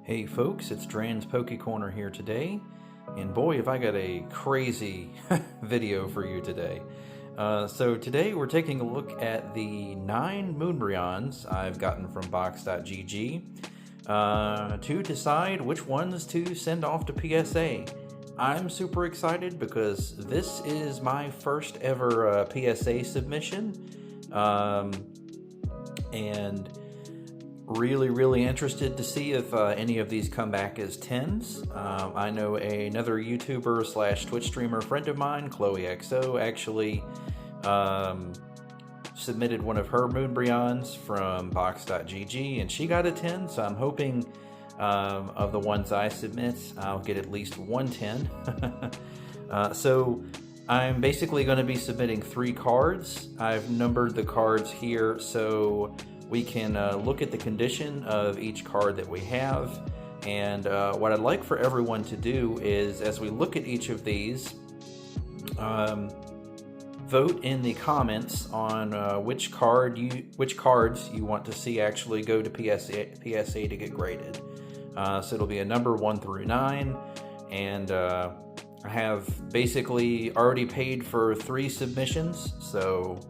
Hey folks, it's Dran's Poke Corner here today, and boy have I got a crazy video for you today. So today we're taking a look at the 9 Moonbreons I've gotten from box.gg to decide which ones to send off to PSA. I'm super excited because this is my first ever PSA submission, and really interested to see if any of these come back as 10s. I know another YouTuber slash Twitch streamer friend of mine, Chloe XO, actually submitted one of her Moonbreons from box.gg and she got a 10, so I'm hoping of the ones I submit I'll get at least one 10. So I'm basically going to be submitting 3 cards. I've numbered the cards here so we can look at the condition of each card that we have, and what I'd like for everyone to do is, as we look at each of these, vote in the comments on which cards you want to see actually go to PSA to get graded. So it'll be a number 1 through 9, and I have basically already paid for 3 submissions, so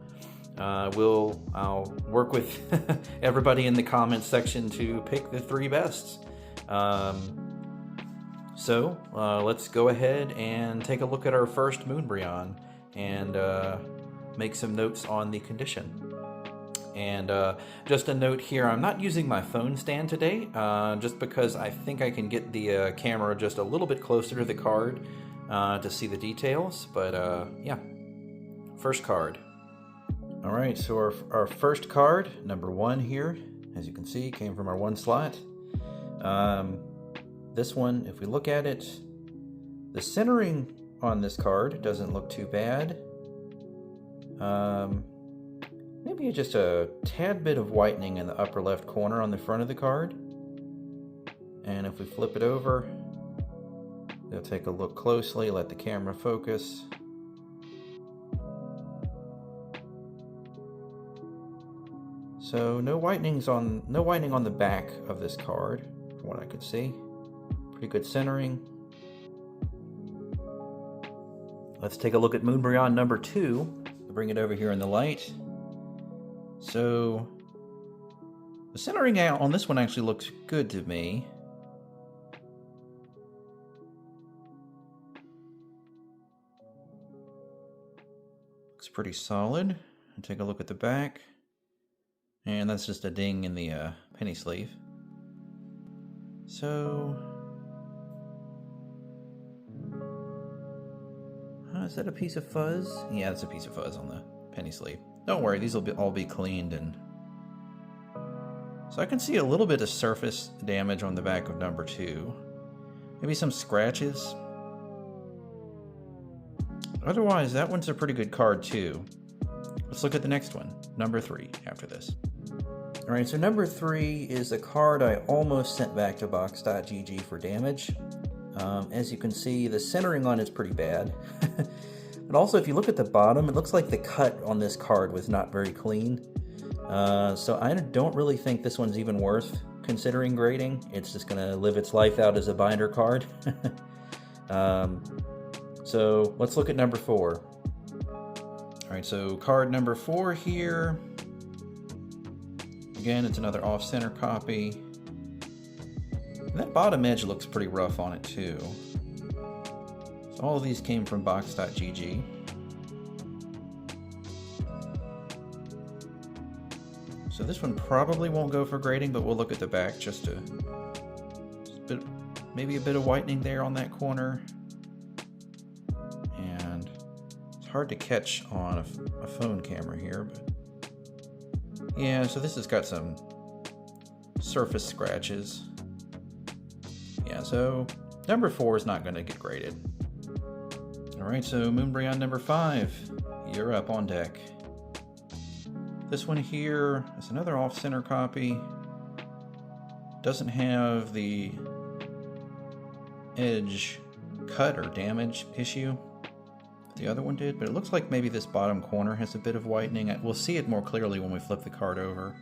I'll work with everybody in the comments section to pick the 3 bests. So let's go ahead and take a look at our first Moonbreon and make some notes on the condition. And just a note here, I'm not using my phone stand today, just because I think I can get the camera just a little bit closer to the card to see the details. But yeah, first card. Alright, so our first card, number 1 here, as you can see, came from our 1 slot. This one, if we look at it, the centering on this card doesn't look too bad. Maybe just a tad bit of whitening in the upper left corner on the front of the card. And if we flip it over, we'll take a look closely, let the camera focus. So no whitening on the back of this card, from what I could see. Pretty good centering. Let's take a look at Moonbreon number 2. I'll bring it over here in the light. So the centering out on this one actually looks good to me. Looks pretty solid. I'll take a look at the back. And that's just a ding in the penny sleeve. So, is that a piece of fuzz? Yeah, that's a piece of fuzz on the penny sleeve. Don't worry, these will all be cleaned. And so I can see a little bit of surface damage on the back of number 2. Maybe some scratches. Otherwise, that one's a pretty good card too. Let's look at the next one, number 3, after this. Alright, so number 3 is a card I almost sent back to box.gg for damage. As you can see, the centering on it's pretty bad. But also, if you look at the bottom, it looks like the cut on this card was not very clean. So I don't really think this one's even worth considering grading. It's just going to live its life out as a binder card. So let's look at number 4. Alright, so card number 4 here. Again, it's another off-center copy. And that bottom edge looks pretty rough on it too. So all of these came from box.gg. So this one probably won't go for grading, but we'll look at the back maybe a bit of whitening there on that corner. And it's hard to catch on a phone camera here, but yeah, so this has got some surface scratches. Yeah, so number 4 is not going to get graded. Alright, so Moonbreon number 5, you're up on deck. This one here is another off-center copy. Doesn't have the edge cut or damage issue the other one did, but it looks like maybe this bottom corner has a bit of whitening. We'll see it more clearly when we flip the card over.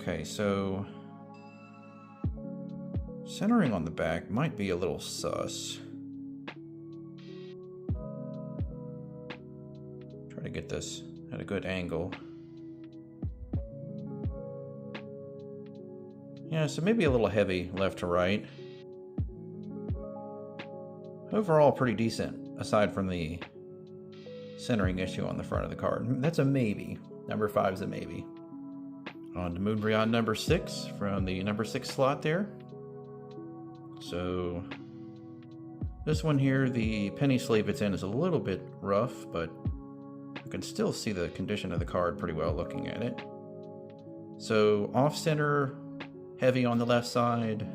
Okay, so centering on the back might be a little sus. Try to get this at a good angle. Yeah, so maybe a little heavy left to right. Overall, pretty decent, aside from the centering issue on the front of the card. That's a maybe. Number 5 is a maybe. On to Moonbreon number 6 from the number 6 slot there. So this one here, the penny sleeve it's in is a little bit rough, but you can still see the condition of the card pretty well looking at it. So off center, heavy on the left side.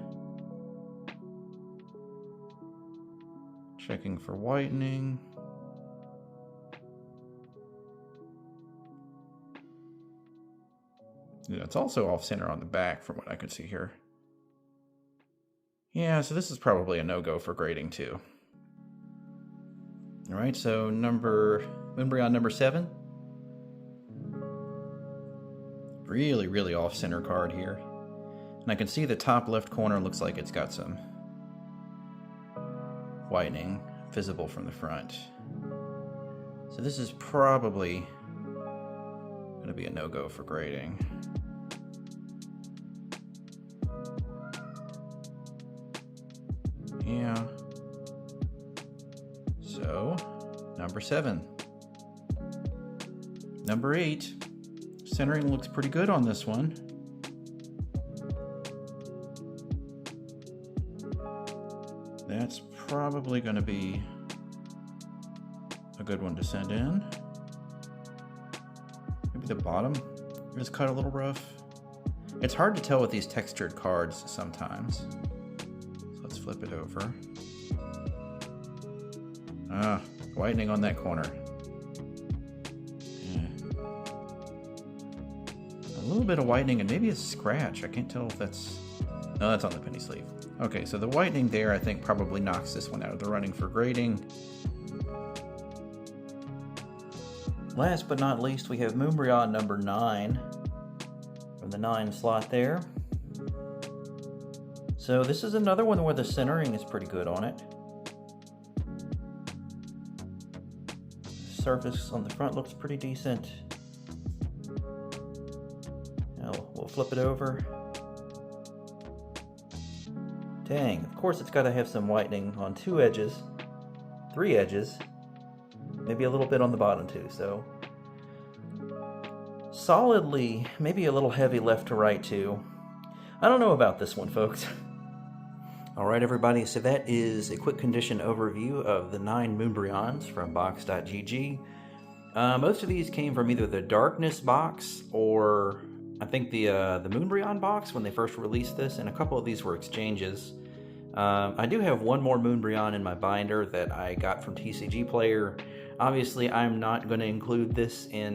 Checking for whitening. Yeah, it's also off center on the back from what I could see here. Yeah, so this is probably a no-go for grading too. All right, so Moonbreon number 7. Really, really off center card here. And I can see the top left corner looks like it's got some whitening visible from the front. So this is probably going to be a no-go for grading. Yeah. So, number 7. Number 8. Centering looks pretty good on this one. That's probably going to be a good one to send in. Maybe the bottom is cut a little rough. It's hard to tell with these textured cards sometimes. So let's flip it over. Ah, whitening on that corner. Yeah. A little bit of whitening and maybe a scratch. I can't tell if that's... No, that's on the penny sleeve. Okay, so the whitening there, I think, probably knocks this one out of the running for grading. Last but not least, we have Moonbreon number 9 from the 9 slot there. So this is another one where the centering is pretty good on it. The surface on the front looks pretty decent. Now we'll flip it over. Dang, of course it's got to have some whitening on 2 edges, 3 edges, maybe a little bit on the bottom too, so solidly, maybe a little heavy left to right too. I don't know about this one, folks. Alright everybody, so that is a quick condition overview of the 9 Moonbreons from box.gg. Most of these came from either the Darkness box or I think the Moonbreon box when they first released this, and a couple of these were exchanges. I do have one more Moonbreon in my binder that I got from TCG Player. Obviously, I'm not going to include this in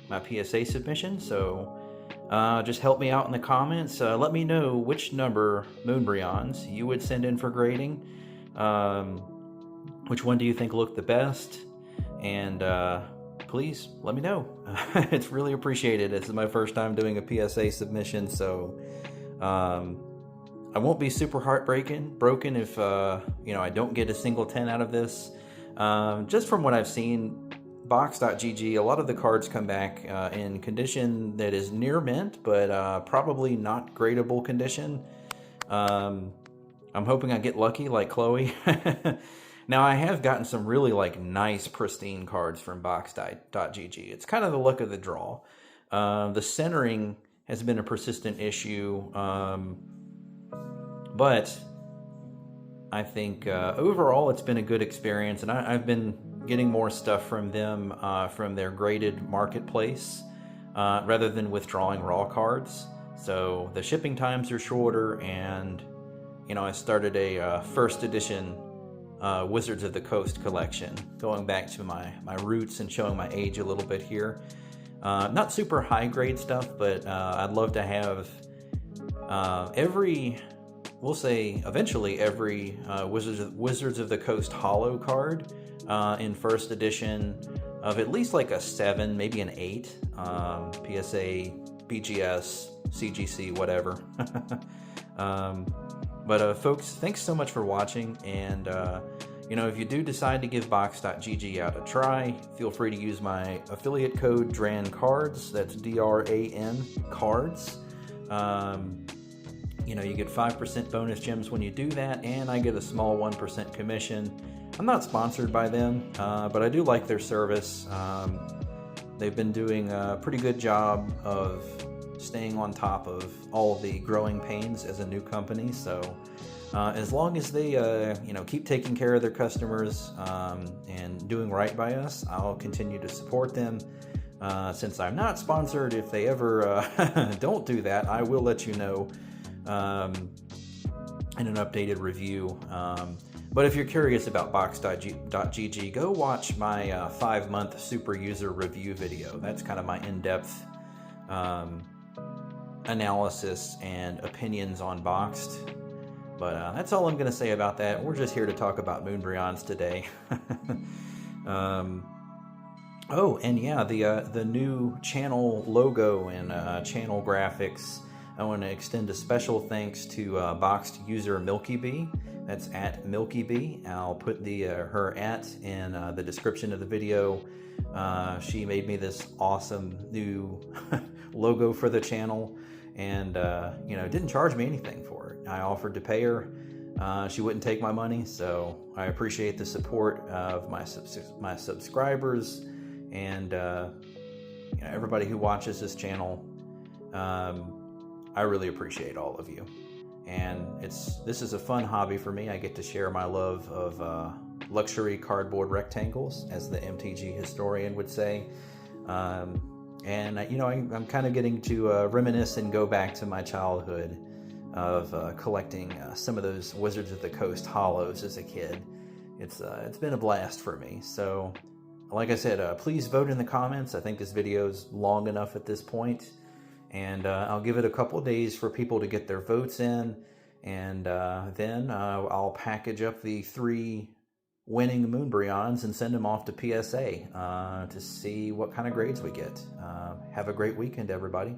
my PSA submission, so just help me out in the comments. Let me know which number Moonbreons you would send in for grading. Which one do you think looked the best? And please let me know. It's really appreciated. This is my first time doing a PSA submission, so I won't be super broken if I don't get a single 10 out of this. Just from what I've seen, box.gg, a lot of the cards come back in condition that is near mint, but probably not gradable condition. I'm hoping I get lucky like Chloe. Now, I have gotten some really nice pristine cards from box.gg. It's kind of the luck of the draw. The centering has been a persistent issue, but I think overall it's been a good experience, and I've been getting more stuff from them from their graded marketplace rather than withdrawing raw cards. So the shipping times are shorter, and I started a first edition Wizards of the Coast collection, going back to my roots and showing my age a little bit here. Not super high grade stuff, but I'd love to have eventually every Wizards of the Coast holo card in first edition of at least a 7, maybe an 8 PSA BGS CGC, whatever. Folks, thanks so much for watching, and if you do decide to give box.gg out a try, feel free to use my affiliate code DRAN-CARDS. That's DRAN cards. You get 5% bonus gems when you do that, and I get a small 1% commission. I'm not sponsored by them, but I do like their service. They've been doing a pretty good job of staying on top of all the growing pains as a new company. So as long as they keep taking care of their customers and doing right by us, I'll continue to support them. Since I'm not sponsored, if they ever don't do that, I will let you know in an updated review. But if you're curious about box.gg, go watch my 5-month super user review video. That's kind of my in-depth analysis and opinions on Boxed. But that's all I'm going to say about that. We're just here to talk about Moonbreons today. Oh, and yeah, the new channel logo and channel graphics. I want to extend a special thanks to Boxed user Milky Bee. That's at Milky Bee. I'll put her at in the description of the video. She made me this awesome new logo for the channel, and didn't charge me anything for it. I offered to pay her. She wouldn't take my money, so I appreciate the support of my subscribers and everybody who watches this channel. I really appreciate all of you, and this is a fun hobby for me. I get to share my love of luxury cardboard rectangles, as the MTG historian would say. And I'm kind of getting to reminisce and go back to my childhood of collecting some of those Wizards of the Coast holos as a kid. It's been a blast for me. So, like I said, please vote in the comments. I think this video's long enough at this point, and I'll give it a couple days for people to get their votes in, and then I'll package up the 3 winning Moonbreons and send them off to PSA to see what kind of grades we get. Have a great weekend, everybody.